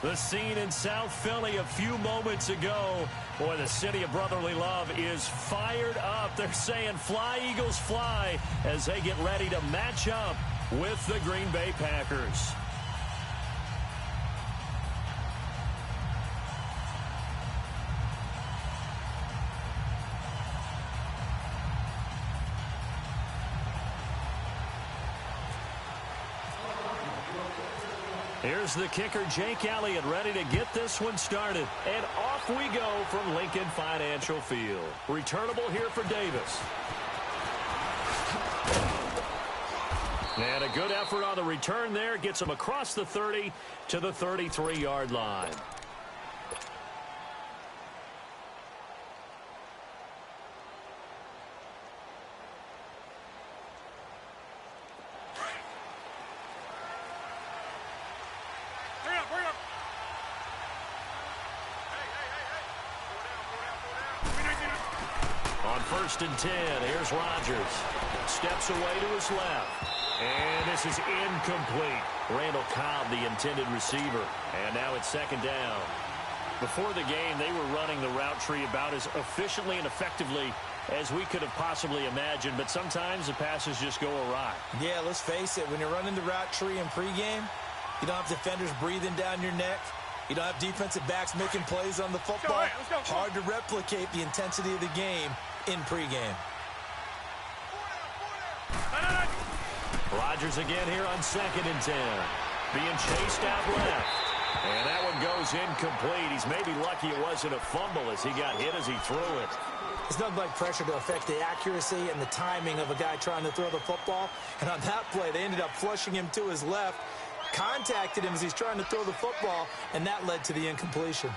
The scene in South Philly a few moments ago. Boy, the city of brotherly love is fired up. They're saying, "Fly, Eagles, fly," as they get ready to match up with the Green Bay Packers. Here's the kicker, Jake Elliott, ready to get this one started. And off we go from Lincoln Financial Field. Returnable here for Davis. And a good effort on the return there. Gets him across the 30 to the 33-yard line. First and 10. Here's Rodgers. Steps away to his left. And this is incomplete. Randall Cobb, the intended receiver. And now it's second down. Before the game, they were running the route tree about as efficiently and effectively as we could have possibly imagined. But sometimes the passes just go awry. Yeah, let's face it. When you're running the route tree in pregame, you don't have defenders breathing down your neck. You don't have defensive backs making plays on the football. Let's go. Hard to replicate the intensity of the game in pregame. Rodgers again here on second and 10. Being chased out left. And that one goes incomplete. He's maybe lucky it wasn't a fumble as he got hit as he threw it. It's nothing like pressure to affect the accuracy and the timing of a guy trying to throw the football. And on that play, they ended up flushing him to his left, contacted him as he's trying to throw the football, and that led to the incompletion.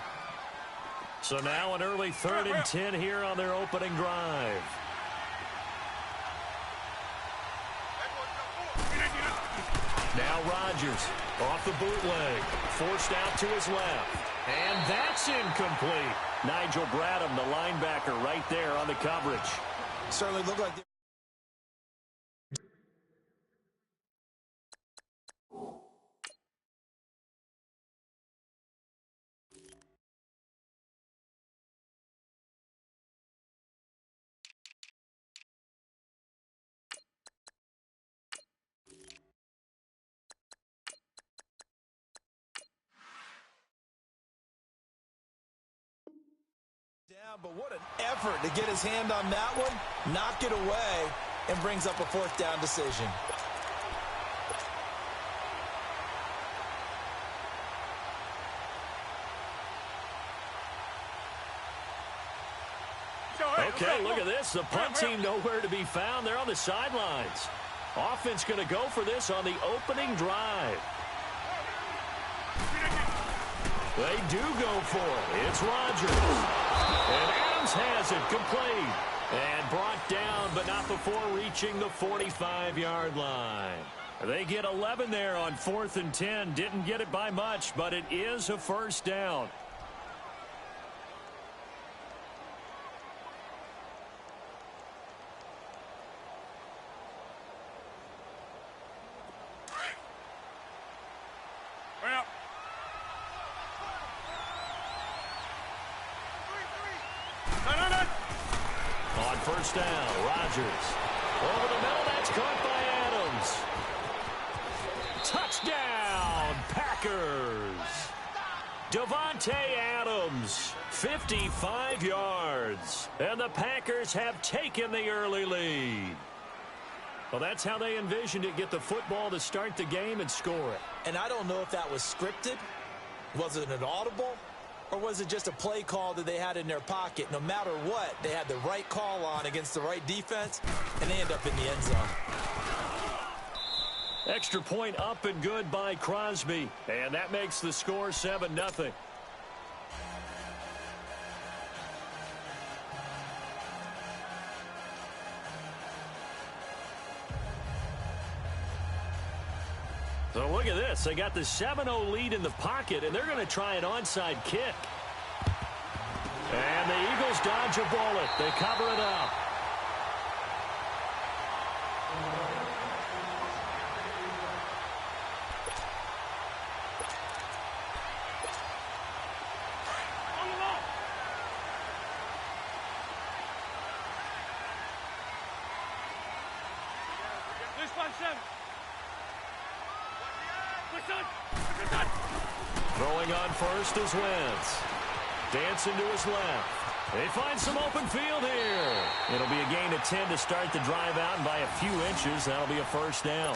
So now an early 3rd and 10 here on their opening drive. Now Rodgers off the bootleg, forced out to his left. And that's incomplete. Nigel Bradham, the linebacker, right there on the coverage. Certainly looked like... But what an effort to get his hand on that one, knock it away, and brings up a 4th down decision. Okay, look at this. The punt team nowhere to be found. They're on the sidelines. Offense going to go for this on the opening drive. They do go for it. It's Rodgers. And Adams has it complete. And brought down, but not before reaching the 45-yard line. They get 11 there on 4th and 10. Didn't get it by much, but it is a first down. First down, Rodgers. Over the middle, that's caught by Adams. Touchdown, Packers. Davante Adams, 55 yards. And the Packers have taken the early lead. Well, that's how they envisioned it, get the football to start the game and score it. And I don't know if that was scripted. Was it an audible? Or was it just a play call that they had in their pocket? No matter what, they had the right call on against the right defense, and they end up in the end zone. Extra point up and good by Crosby. And that makes the score 7-0. So look at this. They got the 7-0 lead in the pocket, and they're going to try an onside kick. And the Eagles dodge a bullet. They cover it up. Throwing on first is Wentz. Dancing to his left. They find some open field here. It'll be a gain of 10 to start the drive out, and by a few inches, that'll be a first down.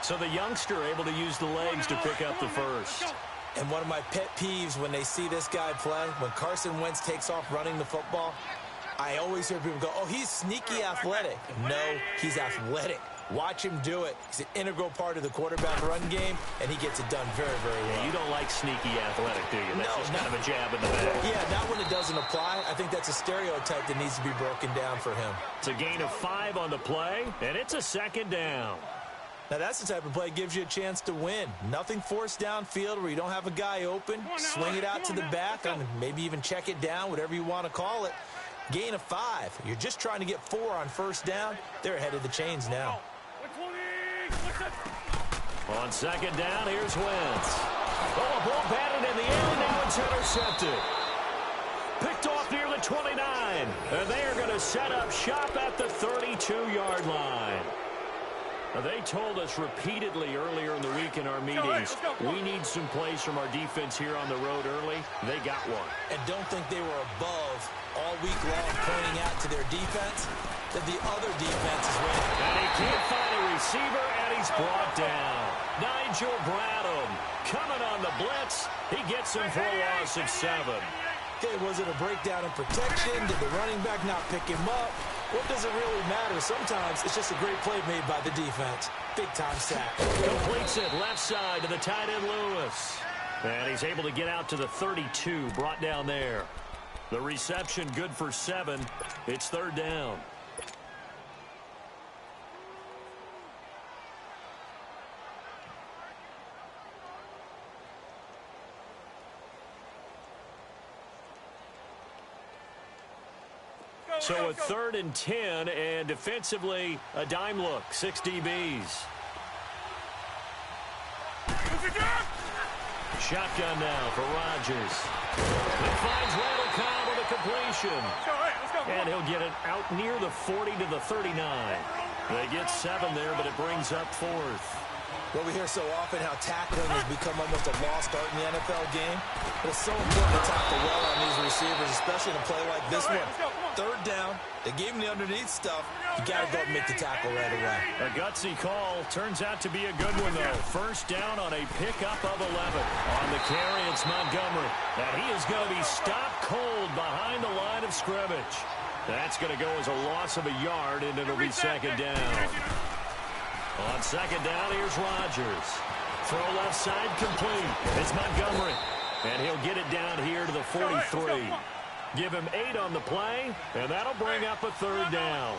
So the youngster able to use the legs to pick up the first. And one of my pet peeves when they see this guy play, when Carson Wentz takes off running the football, I always hear people go, oh, he's sneaky athletic. No, he's athletic. Watch him do it. He's an integral part of the quarterback run game, and he gets it done very, very well. Yeah, you don't like sneaky athletic, do you? That's just kind of a jab in the back. Yeah, not when it doesn't apply. I think that's a stereotype that needs to be broken down for him. It's a gain of 5 on the play, and it's a second down. Now, that's the type of play that gives you a chance to win. Nothing forced downfield where you don't have a guy open. Swing it out to the back, and maybe even check it down, whatever you want to call it. Gain of 5. You're just trying to get 4 on first down. They're ahead of the chains now. On second down, here's Wentz. Oh, a ball batted in the air, and now it's intercepted. Picked off near the 29, and they are going to set up shop at the 32-yard line. Now, they told us repeatedly earlier in the week in our meetings, we need some plays from our defense here on the road early. They got one. And don't think they were above all week long pointing out to their defense that the other defense is winning. And he can't find a receiver, and he's brought down. Nigel Bradham coming on the blitz. He gets him for a loss of 7. Okay, was it a breakdown in protection? Did the running back not pick him up? What does it really matter? Sometimes it's just a great play made by the defense. Big-time sack. Completes it left side to the tight end Lewis. And he's able to get out to the 32, brought down there. The reception good for 7. It's third down. So a 3rd and 10, and defensively, a dime look, 6 DBs. Shotgun now for Rodgers. It finds Randall Cobb with a completion. And he'll get it out near the 40 to the 39. They get 7 there, but it brings up 4th. Well, we hear so often how tackling has become almost a lost art in the NFL game. But it's so important to tackle well on these receivers, especially in a play like this one. Third down, they gave him the underneath stuff. You got to go and make the tackle right away. A gutsy call. Turns out to be a good one, though. First down on a pickup of 11. On the carry, it's Montgomery. And he is going to be stopped cold behind the line of scrimmage. That's going to go as a loss of a yard, and it'll be second down. On second down, here's Rodgers. Throw left side complete. It's Montgomery. And he'll get it down here to the 43. Give him 8 on the play, and that'll bring up a third down.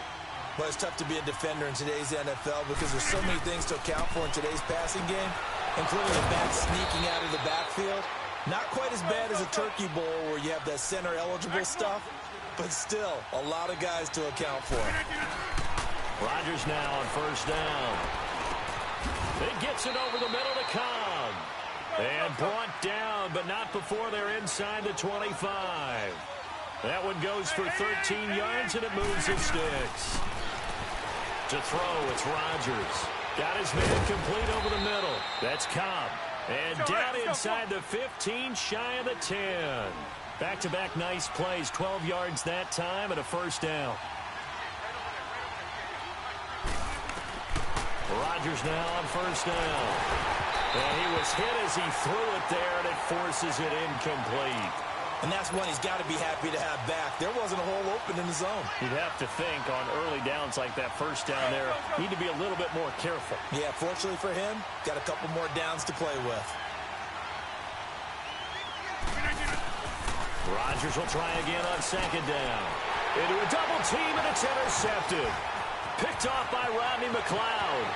Well, it's tough to be a defender in today's NFL because there's so many things to account for in today's passing game, including the back sneaking out of the backfield. Not quite as bad as a turkey bowl where you have that center-eligible stuff, but still a lot of guys to account for. Rodgers now on first down. He gets it over the middle to Cobb. And brought down, but not before they're inside the 25. That one goes for 13 yards, and it moves his sticks. To throw, it's Rodgers. Got his man complete over the middle. That's Cobb. And down inside the 15, shy of the 10. Back-to-back nice plays, 12 yards that time, and a first down. Rodgers now on first down. And he was hit as he threw it there, and it forces it incomplete. And that's one he's got to be happy to have back. There wasn't a hole open in the zone. You'd have to think on early downs like that first down there, need to be a little bit more careful. Yeah, fortunately for him, got a couple more downs to play with. Rodgers will try again on second down. Into a double team, and it's intercepted. Picked off by Rodney McLeod.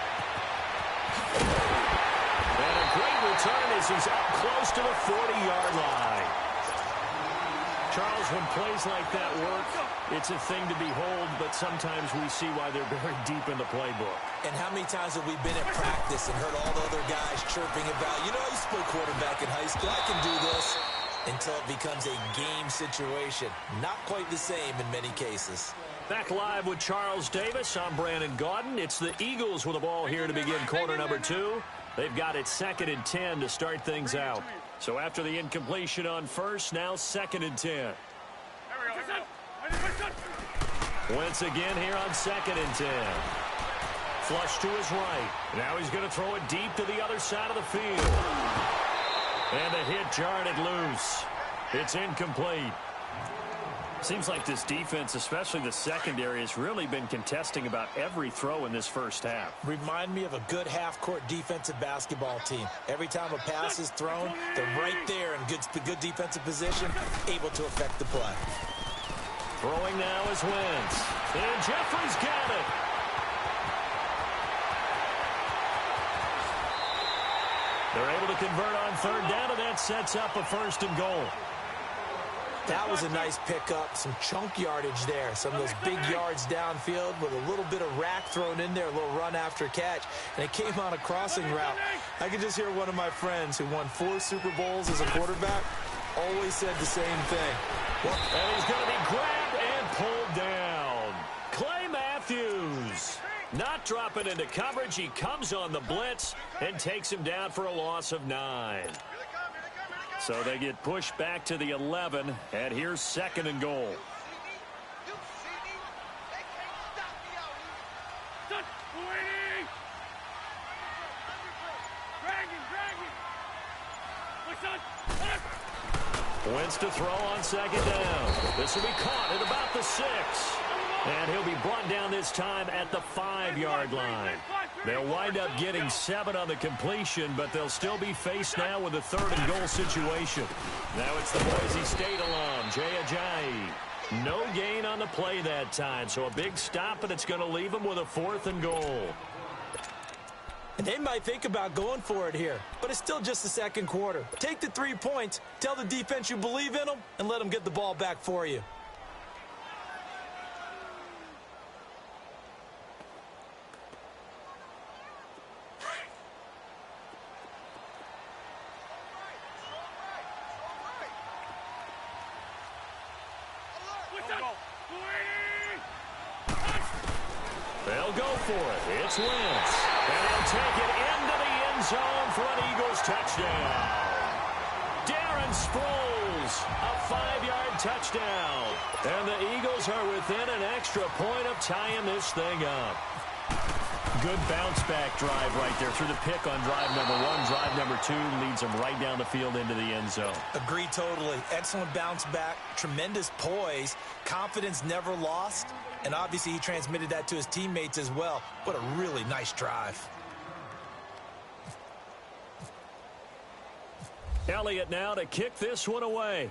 And a great return as he's up close to the 40-yard line. Charles, when plays like that work, it's a thing to behold, but sometimes we see why they're buried deep in the playbook. And how many times have we been at practice and heard all the other guys chirping about, you know, I used to play quarterback in high school, I can do this, until it becomes a game situation. Not quite the same in many cases. Back live with Charles Davis. I'm Brandon Gaudin. It's the Eagles with the ball here to begin quarter number 2. They've got it 2nd and 10 to start things out. So after the incompletion on first, now 2nd and 10. Wentz again here on 2nd and 10. Flush to his right. Now he's going to throw it deep to the other side of the field. And the hit jarred it loose. It's incomplete. Seems like this defense, especially the secondary, has really been contesting about every throw in this first half. Remind me of a good half-court defensive basketball team. Every time a pass is thrown, they're right there in good defensive position, able to affect the play. Throwing now is Wentz. And Jeffrey's got it. They're able to convert on 3rd down, and that sets up a 1st and goal. That was a nice pickup, some chunk yardage there. Some of those big yards downfield with a little bit of rack thrown in there, a little run after catch. And it came on a crossing route. I could just hear one of my friends who won 4 Super Bowls as a quarterback always said the same thing. And he's going to be grabbed and pulled down. Clay Matthews not dropping into coverage. He comes on the blitz and takes him down for a loss of 9. So they get pushed back to the 11, and here's 2nd and goal. Wentz to throw on 2nd down. This will be caught at about the 6. And he'll be brought down this time at the 5-yard line. They'll wind up getting 7 on the completion, but they'll still be faced now with a 3rd and goal situation. Now it's the Boise State alum, Jay Ajayi. No gain on the play that time, so a big stop, and it's going to leave them with a 4th and goal. And they might think about going for it here, but it's still just the 2nd quarter. Take the 3 points, tell the defense you believe in them, and let them get the ball back for you. They'll go for it. It's Wentz. And he'll take it into the end zone for an Eagles touchdown. Darren Sproles, a 5-yard touchdown. And the Eagles are within an extra point of tying this thing up. Good bounce-back drive right there through the pick on drive number 1. Drive number 2 leads them right down the field into the end zone. Agreed totally. Excellent bounce-back, tremendous poise, confidence never lost, and obviously he transmitted that to his teammates as well. What a really nice drive. Elliott now to kick this one away.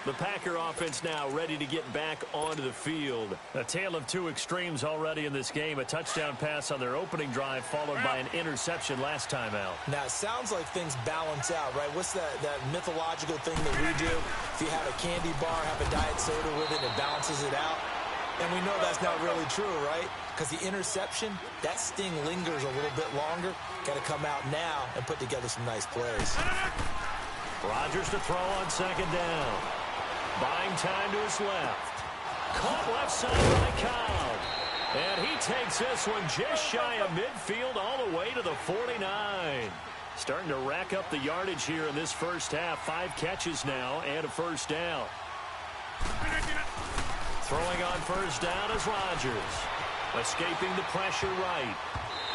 The Packer offense now ready to get back onto the field. A tale of 2 extremes already in this game. A touchdown pass on their opening drive followed by an interception last time out. Now, it sounds like things balance out, right? What's that mythological thing that we do? If you have a candy bar, have a diet soda with it, it balances it out. And we know that's not really true, right? Because the interception, that sting lingers a little bit longer. Got to come out now and put together some nice plays. Rodgers to throw on 2nd down. Buying time to his left. Caught left side by Cobb. And he takes this one just shy of midfield all the way to the 49. Starting to rack up the yardage here in this first half. 5 catches now and a 1st down. Throwing on 1st down is Rodgers. Escaping the pressure right.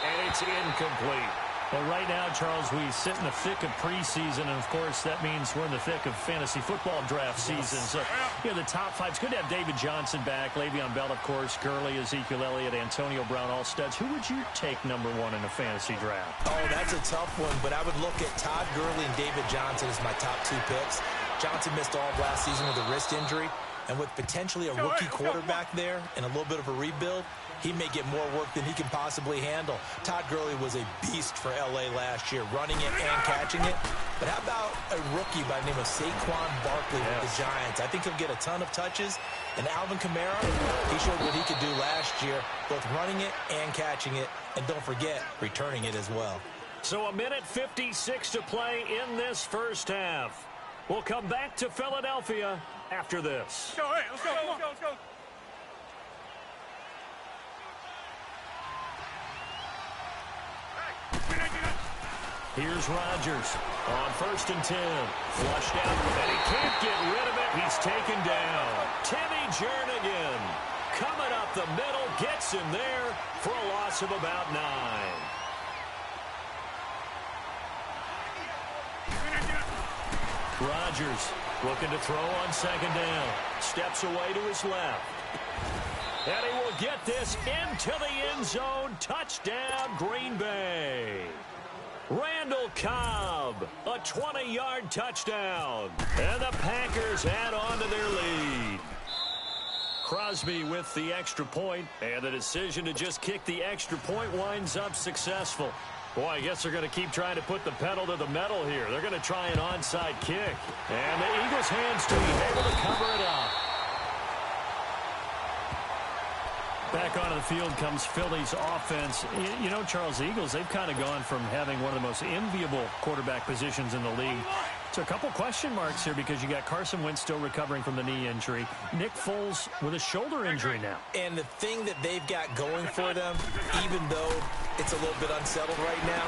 And it's incomplete. Well, right now, Charles, we sit in the thick of preseason, and, of course, that means we're in the thick of fantasy football draft season. So, you know, the top 5, it's good to have David Johnson back, Le'Veon Bell, of course, Gurley, Ezekiel Elliott, Antonio Brown, all studs. Who would you take number 1 in a fantasy draft? Oh, that's a tough one, but I would look at Todd Gurley and David Johnson as my top 2 picks. Johnson missed all of last season with a wrist injury, and with potentially a rookie quarterback there and a little bit of a rebuild, he may get more work than he can possibly handle. Todd Gurley was a beast for L.A. last year, running it and catching it. But how about a rookie by the name of Saquon Barkley with the Giants? I think he'll get a ton of touches. And Alvin Kamara, he showed what he could do last year, both running it and catching it. And don't forget, returning it as well. So 1:56 to play in this first half. We'll come back to Philadelphia after this. Let's go, hey, let's go, come on, let's go. Here's Rodgers on 1st and 10. Flushed out, and he can't get rid of it. He's taken down. Timmy Jernigan coming up the middle, gets him there for a loss of about 9. Rodgers looking to throw on 2nd down. Steps away to his left. And he will get this into the end zone. Touchdown, Green Bay. Randall Cobb, a 20-yard touchdown. And the Packers add on to their lead. Crosby with the extra point, and the decision to just kick the extra point winds up successful. Boy, I guess they're going to keep trying to put the pedal to the metal here. They're going to try an onside kick. And the Eagles' hands to be able to cover it up. Back onto the field comes Philly's offense. You know, Charles, the Eagles, they've kind of gone from having one of the most enviable quarterback positions in the league to a couple question marks here because you got Carson Wentz still recovering from the knee injury. Nick Foles with a shoulder injury now. And the thing that they've got going for them, even though it's a little bit unsettled right now,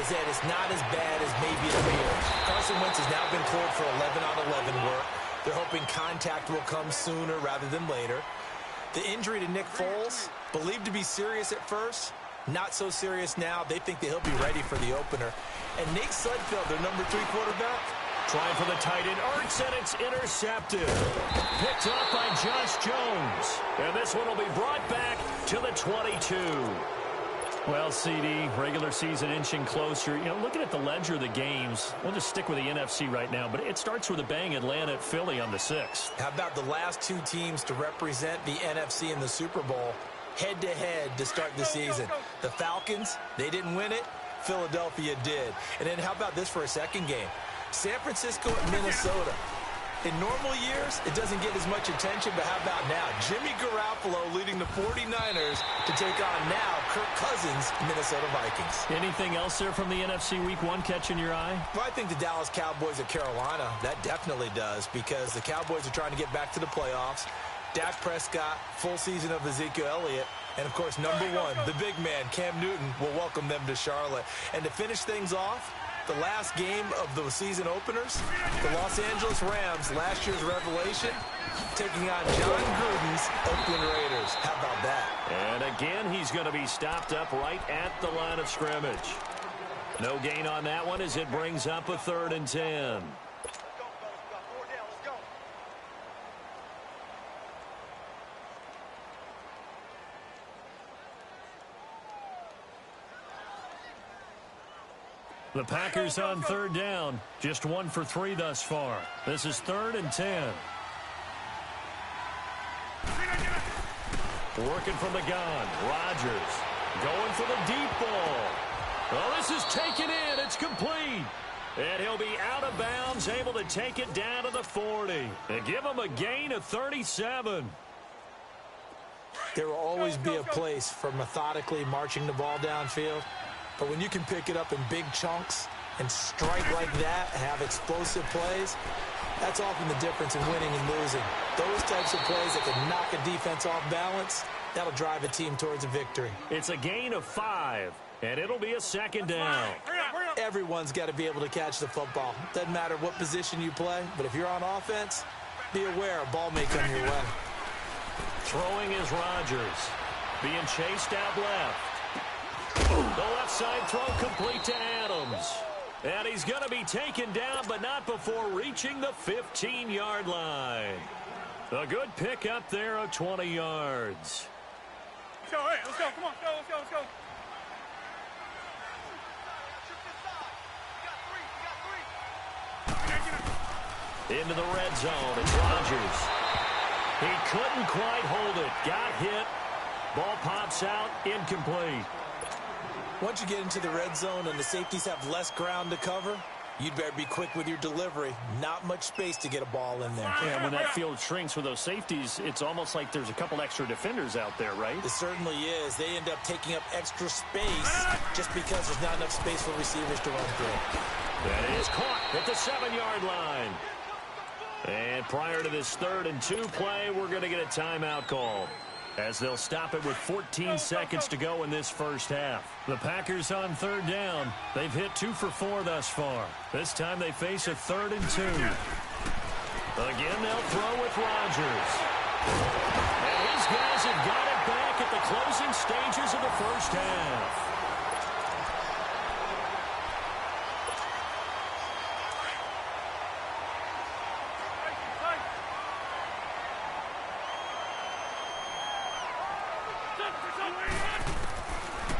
is that it's not as bad as maybe it appears. Carson Wentz has now been cleared for 11 on 11 work. They're hoping contact will come sooner rather than later. The injury to Nick Foles, believed to be serious at first, not so serious now. They think that he'll be ready for the opener. And Nate Sudfeld, their number 3 quarterback, trying for the tight end, Ertz, and it's intercepted. Picked up by Josh Jones. And this one will be brought back to the 22. Well, CD, regular season inching closer. You know, looking at the ledger of the games, we'll just stick with the NFC right now, but it starts with a bang, Atlanta at Philly on the 6th. How about the last 2 teams to represent the NFC in the Super Bowl head-to-head to start the season? The Falcons, they didn't win it. Philadelphia did. And then how about this for a second game? San Francisco at Minnesota. In normal years, it doesn't get as much attention, but how about now? Jimmy Garoppolo leading the 49ers to take on now Kirk Cousins' Minnesota Vikings. Anything else there from the NFC Week 1 catching your eye? Well, I think the Dallas Cowboys at Carolina, that definitely does, because the Cowboys are trying to get back to the playoffs. Dak Prescott, full season of Ezekiel Elliott, and, of course, number 1, the big man, Cam Newton, will welcome them to Charlotte. And to finish things off, the last game of the season openers, the Los Angeles Rams, last year's revelation, taking on John Gruden's Oakland Raiders. How about that? And again, he's going to be stopped up right at the line of scrimmage. No gain on that one as it brings up a 3rd and 10. The Packers on 3rd down. Just 1 for 3 thus far. This is 3rd and 10. Working from the gun. Rodgers going for the deep ball. Oh, this is taken in. It's complete. And he'll be out of bounds, able to take it down to the 40. And give him a gain of 37. There will always be a place for methodically marching the ball downfield. But when you can pick it up in big chunks and strike like that, have explosive plays, that's often the difference in winning and losing. Those types of plays that can knock a defense off balance, that'll drive a team towards a victory. It's a gain of 5, and it'll be a 2nd down. Everyone's got to be able to catch the football. Doesn't matter what position you play, but if you're on offense, be aware a ball may come your way. Throwing is Rodgers. Being chased out left. The left side throw complete to Adams. And he's going to be taken down, but not before reaching the 15-yard line. A good pickup there of 20 yards. Let's go, hey, let's go, come on, let's go. Into the red zone, it's Rodgers. He couldn't quite hold it. Got hit. Ball pops out, incomplete. Once you get into the red zone and the safeties have less ground to cover, You'd better be quick with your delivery. Not much space to get a ball in there. Yeah, when that field shrinks with those safeties, it's almost like there's a couple extra defenders out there, right? It certainly is. They end up taking up extra space just because there's not enough space for receivers to run through. That is caught at the 7-yard line. And prior to this 3rd and 2 play, we're going to get a timeout called, as they'll stop it with 14 seconds to go in this first half. The Packers on 3rd down. They've hit 2 for 4 thus far. This time they face a 3rd and 2. Again, they'll throw with Rodgers. And his guys have got it back at the closing stages of the first half.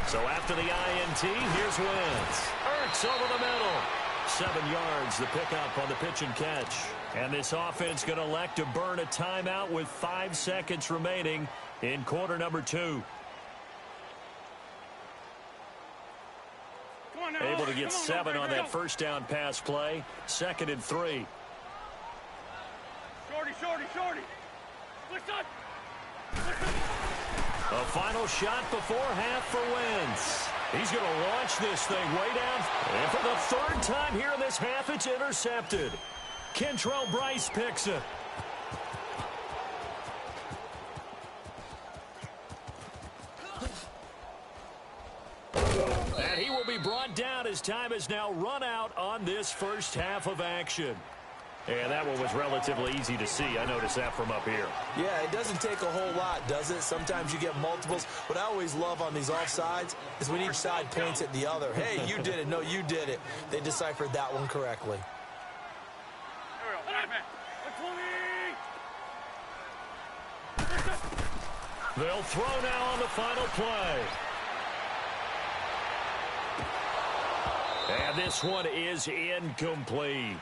So after the INT, here's Wentz. Ertz over the middle. 7 yards, the pickup on the pitch and catch. And this offense going to elect to burn a timeout with 5 seconds remaining in quarter number 2. Able to get 7 on that first down pass play. 2nd and 3. Shorty. Listen. A final shot before half for Wentz. He's going to launch this thing way down. And for the 3rd time here in this half, it's intercepted. Kentrell Bryce picks it. And he will be brought down as time has now run out on this first half of action. And that one was relatively easy to see. I noticed that from up here. Yeah, it doesn't take a whole lot, does it? Sometimes you get multiples. What I always love on these offsides is when each side points at the other. Hey, you did it. No, you did it. They deciphered that one correctly. They'll throw now on the final play. And this one is incomplete.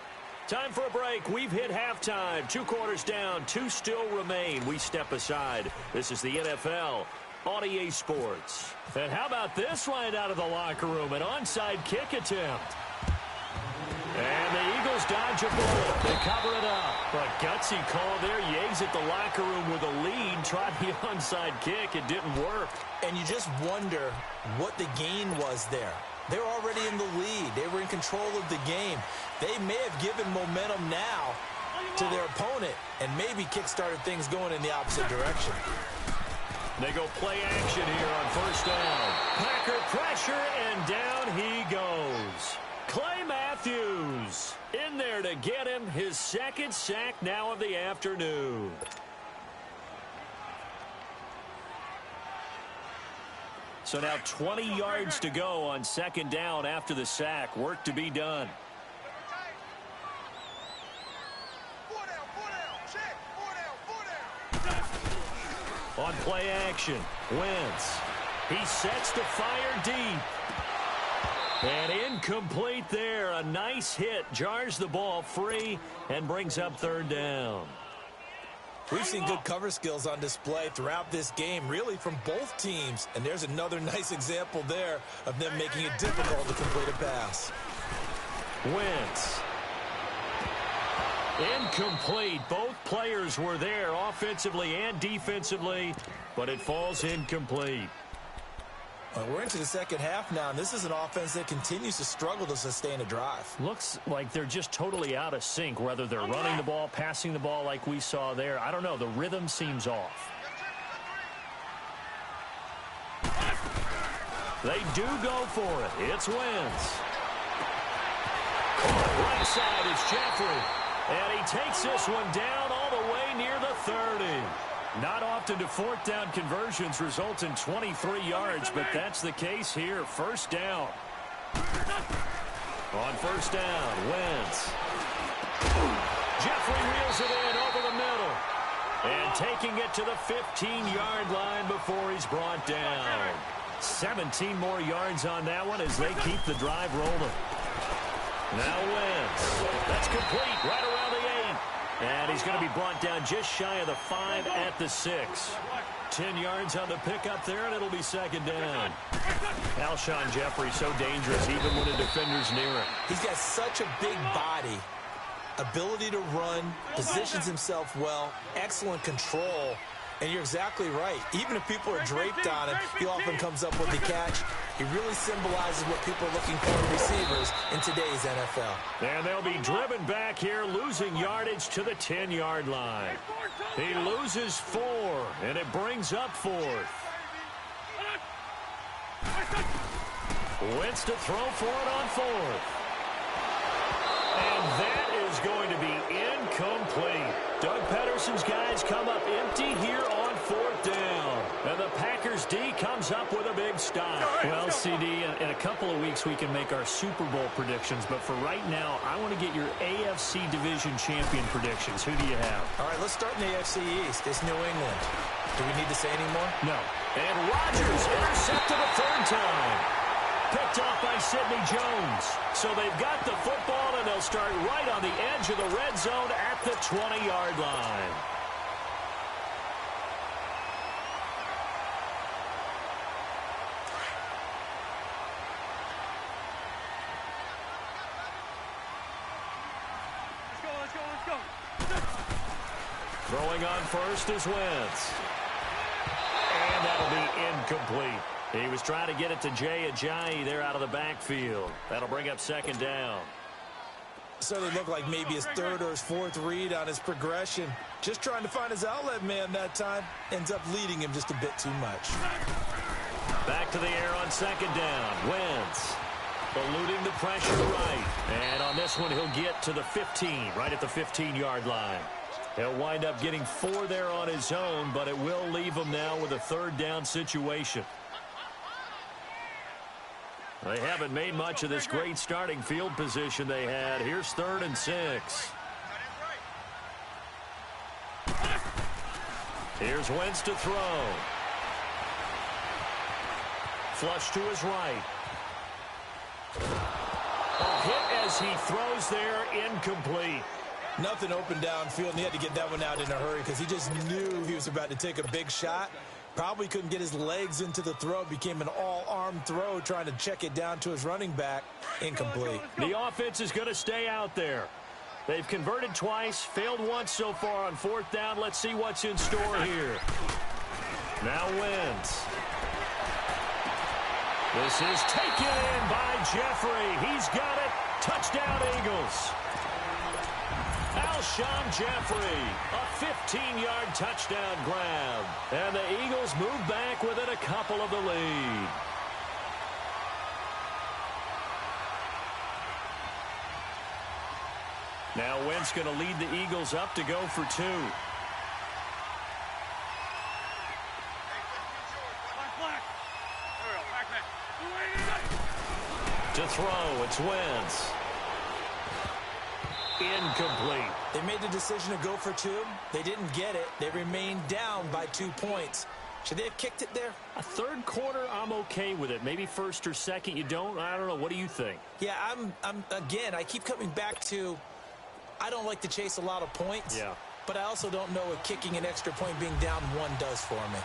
Time for a break. We've hit halftime. 2 quarters down. 2 still remain. We step aside. This is the NFL on EA Sports. And how about this right out of the locker room? An onside kick attempt. And the Eagles dodge a bullet. They cover it up. A gutsy call there. Yates at the locker room with a lead. Tried the onside kick. It didn't work. And you just wonder what the gain was there. They're already in the lead. They were in control of the game. They may have given momentum now to their opponent and maybe kick-started things going in the opposite direction. They go play action here on first down. Packer pressure, and down he goes. Clay Matthews in there to get him his 2nd sack now of the afternoon. So now 20 yards to go on 2nd down after the sack. Work to be done. On play action, Wentz. He sets to fire deep. And incomplete there. A nice hit. Jars the ball free and brings up 3rd down. We've seen good cover skills on display throughout this game, really from both teams. And there's another nice example there of them making it difficult to complete a pass. Wentz. Incomplete. Both players were there offensively and defensively, but it falls incomplete. We're into the 2nd half now, and this is an offense that continues to struggle to sustain a drive. Looks like they're just totally out of sync, whether they're running the ball, passing the ball like we saw there. I don't know. The rhythm seems off. They do go for it. It's Wentz. Right side is Jeffrey. And he takes this one down all the way near the 30. Not often do 4th down conversions result in 23 yards, but that's the case here. First down. On first down, Wentz. Jeffrey reels it in over the middle. And taking it to the 15-yard line before he's brought down. 17 more yards on that one as they keep the drive rolling. Now Wentz. That's complete right around the 8. And he's going to be brought down just shy of the 5 at the 6. 10 yards on the pickup there, and it'll be second down. Alshon Jeffrey so dangerous even when a defender's near him. He's got such a big body, ability to run, positions himself well, excellent control. And you're exactly right. Even if people are draped on him, he often comes up with the catch. He really symbolizes what people are looking for in receivers in today's NFL. And they'll be driven back here, losing yardage to the 10-yard line. He loses 4, and it brings up 4th. Wentz to throw for it on 4th. And that is going to be incomplete. Doug Pedersen's guys come up empty here on 4th down. And the Packers D comes up with a big stop. Well, CD, in a couple of weeks we can make our Super Bowl predictions. But for right now, I want to get your AFC Division Champion predictions. Who do you have? All right, let's start in the AFC East. It's New England. Do we need to say any more? No. And Rodgers intercepted a 3rd time. Picked off by Sidney Jones. So they've got the football, and they'll start right on the edge of the red zone at the 20-yard line. Let's go. Throwing on first is Wentz. And that'll be incomplete. He was trying to get it to Jay Ajayi there out of the backfield. That'll bring up second down. Certainly looked like maybe his 3rd or his 4th read on his progression. Just trying to find his outlet man that time. Ends up leading him just a bit too much. Back to the air on second down. Wentz eluding the pressure right. And on this one, he'll get to the 15, right at the 15-yard line. He'll wind up getting 4 there on his own, but it will leave him now with a 3rd down situation. They haven't made much of this great starting field position they had. Here's 3rd and 6. Here's Wentz to throw. Flush to his right. A hit as he throws there, incomplete. Nothing open downfield, and he had to get that one out in a hurry because he just knew he was about to take a big shot. Probably couldn't get his legs into the throw. Became an all-arm throw trying to check it down to his running back. Incomplete. The offense is going to stay out there. They've converted twice, failed once so far on 4th down. Let's see what's in store here. Now Wentz. This is taken in by Jeffrey. He's got it. Touchdown, Eagles. Alshon Jeffrey, a 15-yard touchdown grab. And the Eagles move back within a couple of the lead. Now Wentz going to lead the Eagles up to go for 2. To throw, it's Wentz. Incomplete. They made the decision to go for 2. They didn't get it. They remained down by 2 points. Should they have kicked it there? A 3rd quarter, I'm okay with it. Maybe 1st or 2nd, you don't. I don't know. What do you think? Yeah, again, I keep coming back to I don't like to chase a lot of points. Yeah. But I also don't know what kicking an extra point being down 1 does for me.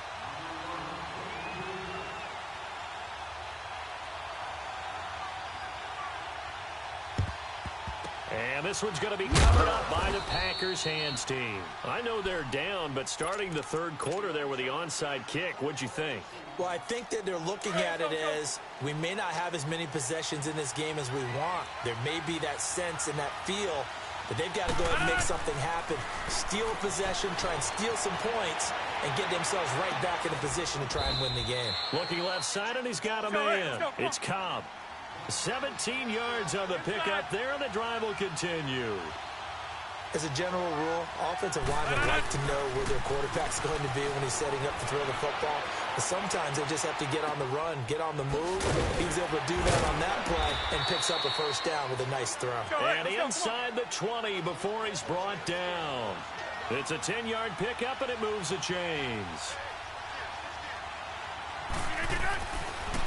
And this one's going to be covered up by the Packers hands team. I know they're down, but starting the 3rd quarter there with the onside kick, what'd you think? Well, I think that they're looking at it as we may not have as many possessions in this game as we want. There may be that sense and that feel that they've got to go ahead and make something happen. Steal a possession, try and steal some points, and get themselves right back in a position to try and win the game. Looking left side, and he's got a man. It's Cobb. 17 yards on the pickup there, and the drive will continue. As a general rule, offensive linemen like to know where their quarterback's going to be when he's setting up to throw the football. But sometimes they just have to get on the run, get on the move. He was able to do that on that play and picks up a 1st down with a nice throw. And inside the 20 before he's brought down. It's a 10-yard pickup, and it moves the chains.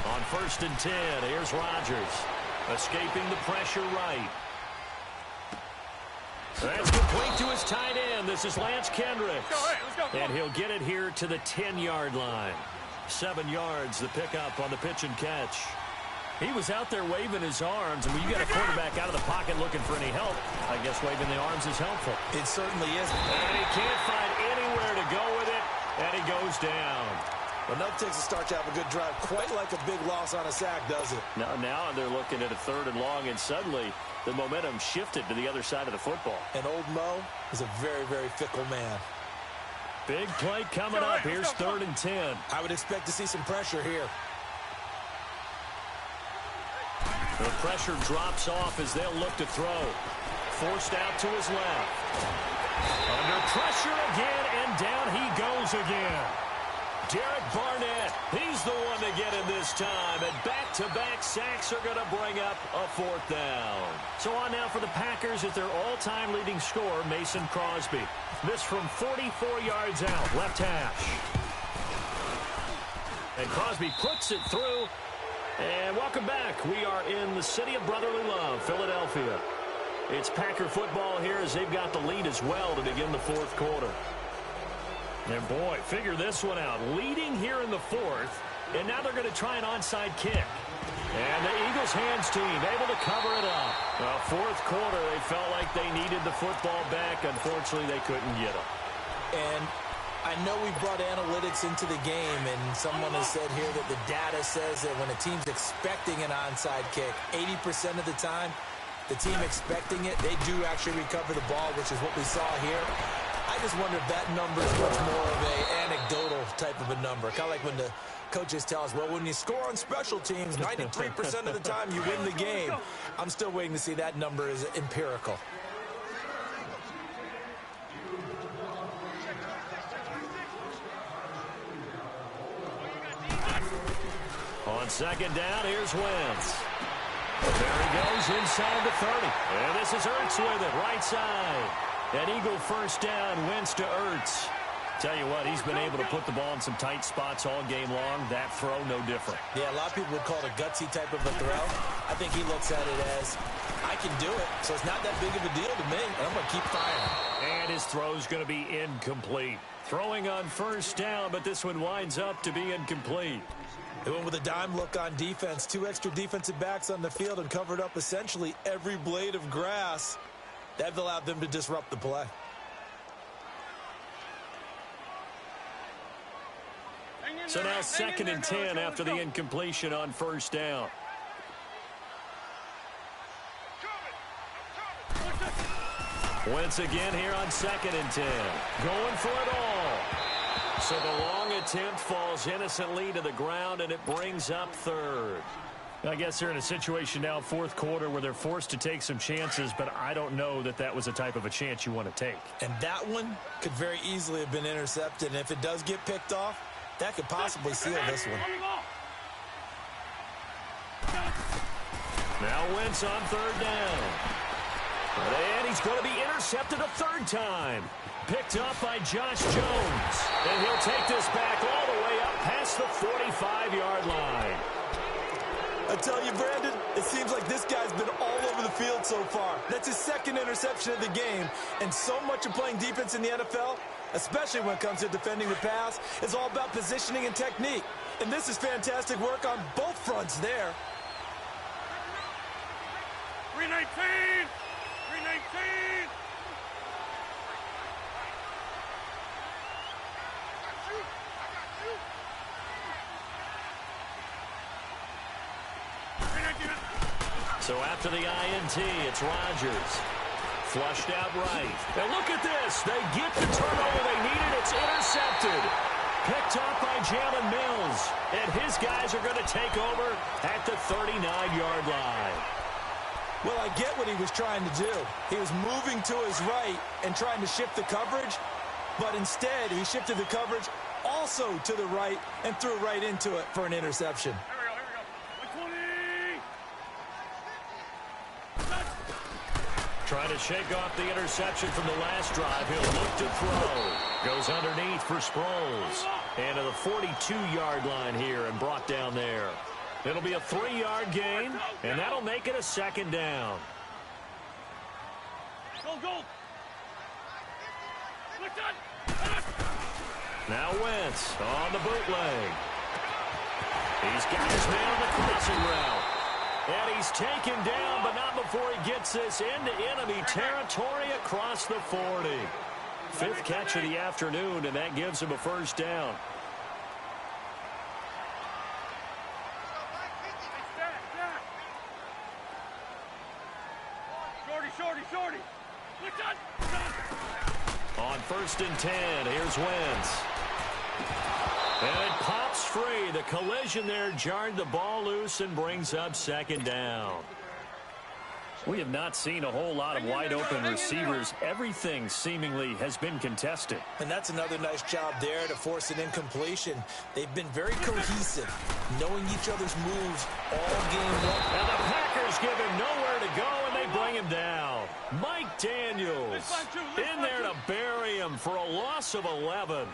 On 1st and 10, here's Rodgers. Escaping the pressure right. That's complete to his tight again. This is Lance Kendricks. Let's go. And he'll get it here to the 10-yard line. 7 yards, the pickup on the pitch and catch. He was out there waving his arms, and when you got a quarterback out of the pocket looking for any help, I guess waving the arms is helpful. It certainly is. And he can't find anywhere to go with it, and he goes down. Enough takes a start to have a good drive. Quite like a big loss on a sack, does it? Now they're looking at a 3rd and long, and suddenly the momentum shifted to the other side of the football. And old Mo is a very, very fickle man. Big play coming up. Here's 3rd and 10. I would expect to see some pressure here. The pressure drops off as they'll look to throw. Forced out to his left. Under pressure again, and down he goes again. Derek Barnett, he's the one to get him this time. And back-to-back sacks are going to bring up a 4th down. So on now for the Packers at their all-time leading scorer, Mason Crosby. This from 44 yards out, left hash. And Crosby puts it through. And welcome back. We are in the city of brotherly love, Philadelphia. It's Packer football here as they've got the lead as well to begin the 4th quarter. And boy, figure this one out. Leading here in the 4th, and now they're going to try an onside kick. And the Eagles hands team able to cover it up. Well, 4th quarter, they felt like they needed the football back. Unfortunately, they couldn't get it. And I know we brought analytics into the game, and someone has said here that the data says that when a team's expecting an onside kick, 80% of the time, the team expecting it, they do actually recover the ball, which is what we saw here. I just wonder if that number is much more of an anecdotal type of a number. Kind of like when the coaches tell us, well, when you score on special teams, 93% of the time you win the game. I'm still waiting to see that number is empirical. On 2nd down, here's Wentz. There he goes inside the 30. And this is Ertz with it, right side. An Eagle 1st down, Wentz to Ertz. Tell you what, he's been able to put the ball in some tight spots all game long. That throw, no different. Yeah, a lot of people would call it a gutsy type of a throw. I think he looks at it as, I can do it, so it's not that big of a deal to me, and I'm going to keep firing. And his throw's going to be incomplete. Throwing on 1st down, but this one winds up to be incomplete. They went with a dime look on defense. 2 extra defensive backs on the field and covered up essentially every blade of grass. That allowed them to disrupt the play. So now 2nd and 10 after the incompletion on 1st down. Wentz again here on 2nd and 10. Going for it all. So the long attempt falls innocently to the ground, and it brings up 3rd. I guess they're in a situation now, 4th quarter, where they're forced to take some chances, but I don't know that that was the type of a chance you want to take. And that one could very easily have been intercepted, and if it does get picked off, that could possibly seal this one. Now Wentz on 3rd down. And he's going to be intercepted a 3rd time. Picked up by Josh Jones. And he'll take this back all the way up past the 45-yard line. I tell you, Brandon, it seems like this guy's been all over the field so far. That's his 2nd interception of the game. And so much of playing defense in the NFL, especially when it comes to defending the pass, is all about positioning and technique. And this is fantastic work on both fronts there. 319! 319! So after the INT, it's Rodgers. Flushed out right. And look at this. They get the turnover they needed. It's intercepted. Picked up by Jalen Mills. And his guys are going to take over at the 39-yard line. Well, I get what he was trying to do. He was moving to his right and trying to shift the coverage. But instead, he shifted the coverage also to the right and threw right into it for an interception. Trying to shake off the interception from the last drive. He'll look to throw. Goes underneath for Sproles. And to the 42-yard line here and brought down there. It'll be a 3-yard gain, and that'll make it a 2nd down. Go, go. Now Wentz on the bootleg. He's got his man on the crossing route. And he's taken down, but not before he gets this into enemy territory across the 40. Fifth catch of the afternoon, and that gives him a first down. Shorty. On 1st and 10, here's Wentz. And it pops free. The collision there jarred the ball loose and brings up 2nd down. We have not seen a whole lot of wide-open receivers. Everything seemingly has been contested. And that's another nice job there to force an incompletion. They've been very cohesive, knowing each other's moves all game long. And the Packers give him nowhere to go, and they bring him down. Mike Daniels in there to bury him for a loss of 11.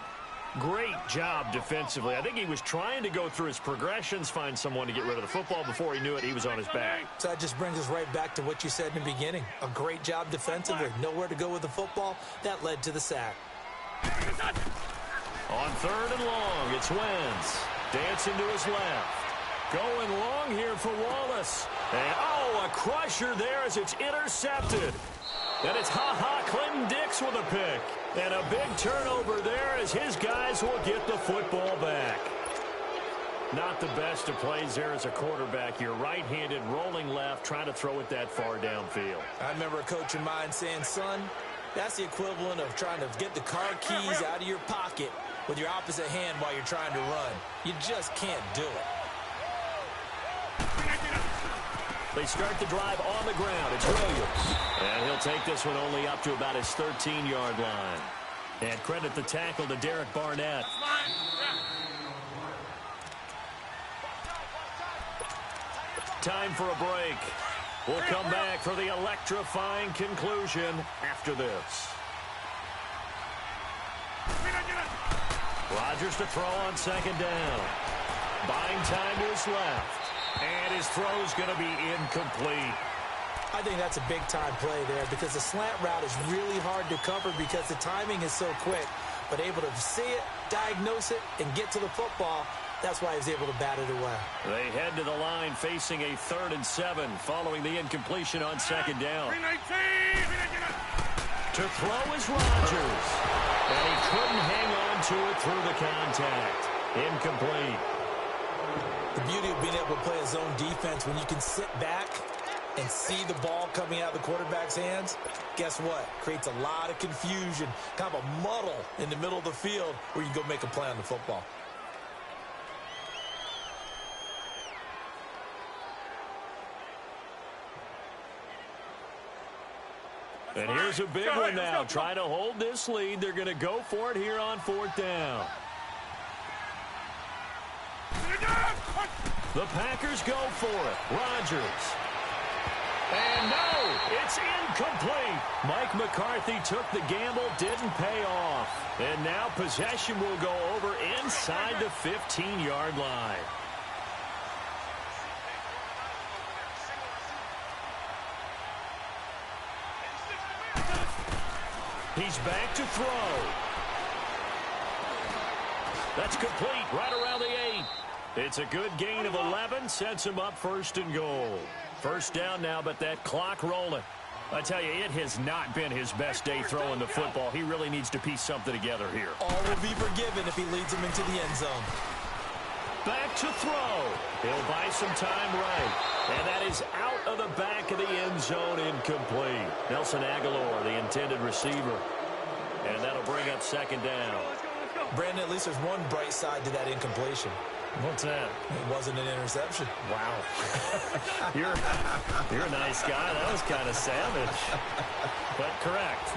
Great job defensively. I think he was trying to go through his progressions, find someone to get rid of the football. Before he knew it, he was on his back. So that just brings us right back to what you said in the beginning. A great job defensively. Nowhere to go with the football. That led to the sack. On 3rd and long, it's Wentz. Dancing to his left. Going long here for Wallace. And, a crusher there as it's intercepted. And it's Clinton Dix with a pick. And a big turnover there as his guys will get the football back. Not the best of plays there as a quarterback. You're right-handed, rolling left, trying to throw it that far downfield. I remember a coach of mine saying, son, that's the equivalent of trying to get the car keys out of your pocket with your opposite hand while you're trying to run. You just can't do it. They start the drive on the ground. It's Williams. And he'll take this one only up to about his 13-yard line. And credit the tackle to Derek Barnett. Time for a break. We'll come back for the electrifying conclusion after this. Rodgers to throw on 2nd down. Buying time to his left. And his throw's going to be incomplete. I think that's a big-time play there because the slant route is really hard to cover because the timing is so quick. But able to see it, diagnose it, and get to the football, that's why he's able to bat it away. They head to the line facing a 3rd and 7 following the incompletion on 2nd down. To throw is Rodgers. And he couldn't hang on to it through the contact. Incomplete. The beauty of being able to play a zone defense when you can sit back and see the ball coming out of the quarterback's hands, guess what? Creates a lot of confusion, kind of a muddle in the middle of the field where you go make a play on the football. And here's a big one now. Trying to hold this lead. They're going to go for it here on 4th down. The Packers go for it. Rodgers. And no, it's incomplete. Mike McCarthy took the gamble, didn't pay off. And now possession will go over inside the 15-yard line. He's back to throw. That's complete right around the 8. It's a good gain of 11, sets him up 1st and goal. First down now, but that clock rolling. I tell you, it has not been his best day throwing the football. He really needs to piece something together here. All will be forgiven if he leads him into the end zone. Back to throw. He'll buy some time right. And that is out of the back of the end zone, incomplete. Nelson Aguilar, the intended receiver. And that'll bring up 2nd down. Brandon, at least there's one bright side to that incompletion. What's that? It wasn't an interception. Wow. You're a nice guy. That was kind of savage. But correct.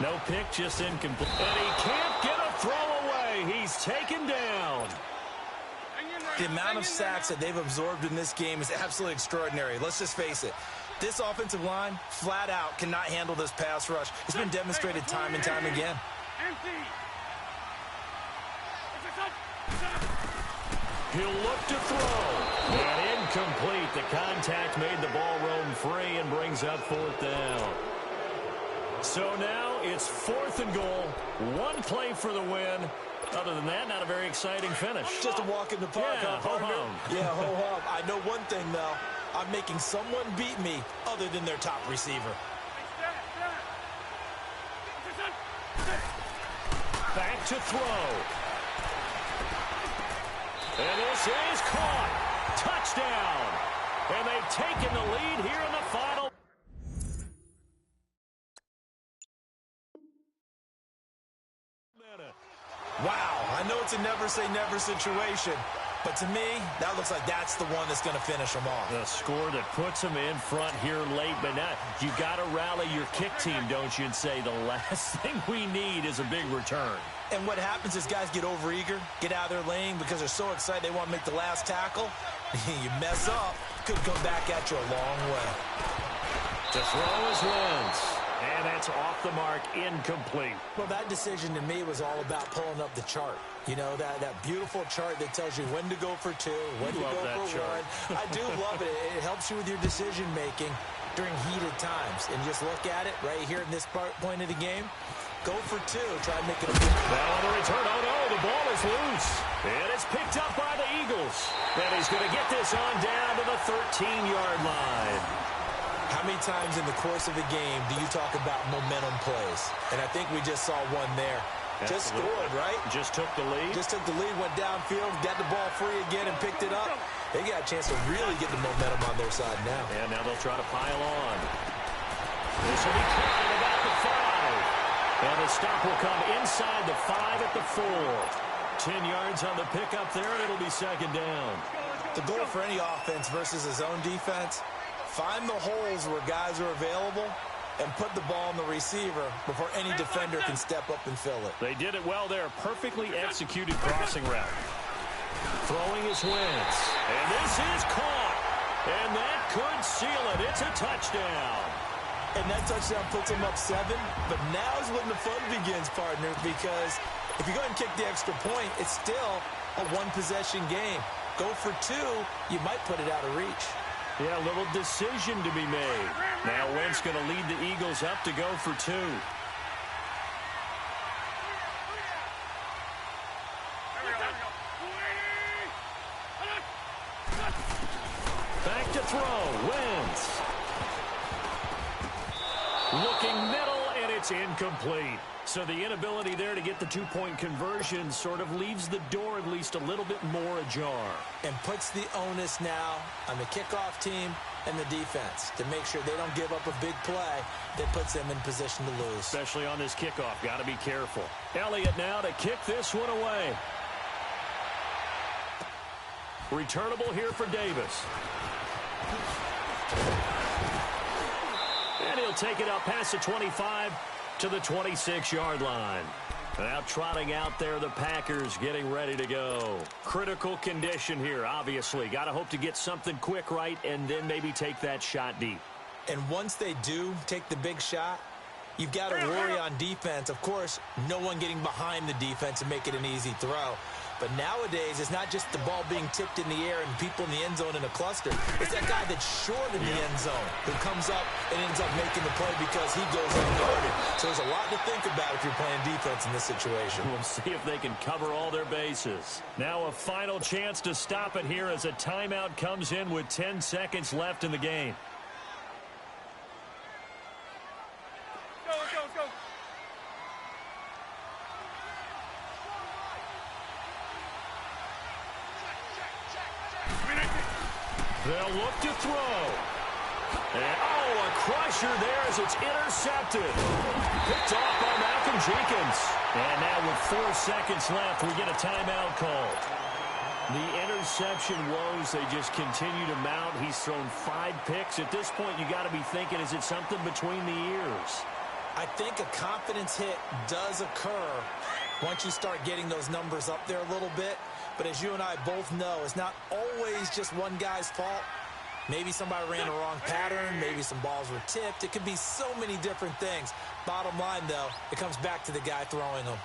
No pick, just incomplete. And he can't get a throw away. He's taken down. The amount of sacks that they've absorbed in this game is absolutely extraordinary. Let's just face it. This offensive line, flat out, cannot handle this pass rush. It's been demonstrated time and time again. He'll look to throw. And incomplete. The contact made the ball roam free and brings up 4th down. So now it's 4th and goal. One play for the win. Other than that, not a very exciting finish. Just a walk in the park, Yeah, ho-hum. Yeah, ho-hum. I know one thing, though. I'm making someone beat me other than their top receiver. Back to throw. And this is caught. Touchdown. And they've taken the lead here in the final. Wow, I know it's a never-say-never situation, but to me, that looks like that's the one that's going to finish them off. The score that puts them in front here late, but now you got to rally your kick team, don't you, and say the last thing we need is a big return. And what happens is guys get overeager, get out of their lane because they're so excited they want to make the last tackle. You mess up, could come back at you a long way. To throw is Wentz. And that's off the mark, incomplete. Well, that decision to me was all about pulling up the chart. You know, that beautiful chart that tells you when to go for 2, when to go for 1. I do love it. It helps you with your decision-making during heated times. And just look at it right here in this point of the game. Go for 2. Try to make it a big now on the return. Oh, no, the ball is loose. And it's picked up by the Eagles. And he's going to get this on down to the 13-yard line. How many times in the course of a game do you talk about momentum plays? And I think we just saw one there. Absolutely. Just scored, right? Just took the lead. Just took the lead, went downfield, got the ball free again, and picked it up. They got a chance to really get the momentum on their side now. And now they'll try to pile on. This will be caught at about the 5. And the stop will come inside the 5 at the 4. 10 yards on the pickup there, and it'll be 2nd down. The goal for any offense versus his own defense, find the holes where guys are available and put the ball on the receiver before any defender can step up and fill it. They did it well there. Perfectly executed crossing route. Throwing his Wentz. And this is caught. And that could seal it. It's a touchdown. And that touchdown puts them up 7. But now is when the fun begins, partner, because if you go ahead and kick the extra point, it's still a one-possession game. Go for 2, you might put it out of reach. Yeah, a little decision to be made. Now Wentz going to lead the Eagles up to go for 2. Back to throw. Wentz. Looking middle, and it's incomplete. So the inability there to get the 2-point conversion sort of leaves the door at least a little bit more ajar. And puts the onus now on the kickoff team and the defense to make sure they don't give up a big play that puts them in position to lose. Especially on this kickoff. Got to be careful. Elliott now to kick this one away. Returnable here for Davis. And he'll take it up past the 25 to the 26-yard line. Now trotting out there, the Packers getting ready to go. Critical condition here, obviously. Got to hope to get something quick right and then maybe take that shot deep. And once they do take the big shot, you've got to worry on defense. Of course, no one getting behind the defense and make it an easy throw. But nowadays, it's not just the ball being tipped in the air and people in the end zone in a cluster. It's that guy that's short in the end zone who comes up and ends up making the play because he goes unguarded. So there's a lot to think about if you're playing defense in this situation. We'll see if they can cover all their bases. Now a final chance to stop it here as a timeout comes in with 10 seconds left in the game. They'll look to throw. And, a crusher there as it's intercepted. Picked off by Malcolm Jenkins. And now with 4 seconds left, we get a timeout call. The interception woes, they just continue to mount. He's thrown 5 picks. At this point, you got to be thinking, is it something between the ears? I think a confidence hit does occur once you start getting those numbers up there a little bit. But as you and I both know, it's not always just one guy's fault. Maybe somebody ran the wrong pattern. Maybe some balls were tipped. It could be so many different things. Bottom line, though, it comes back to the guy throwing them.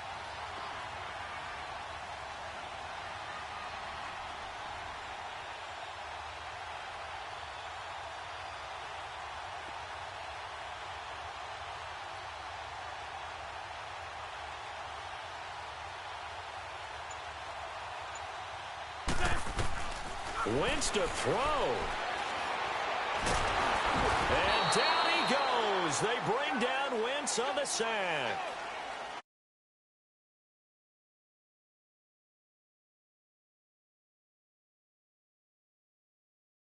Wentz to throw. And down he goes. They bring down Wentz on the sack.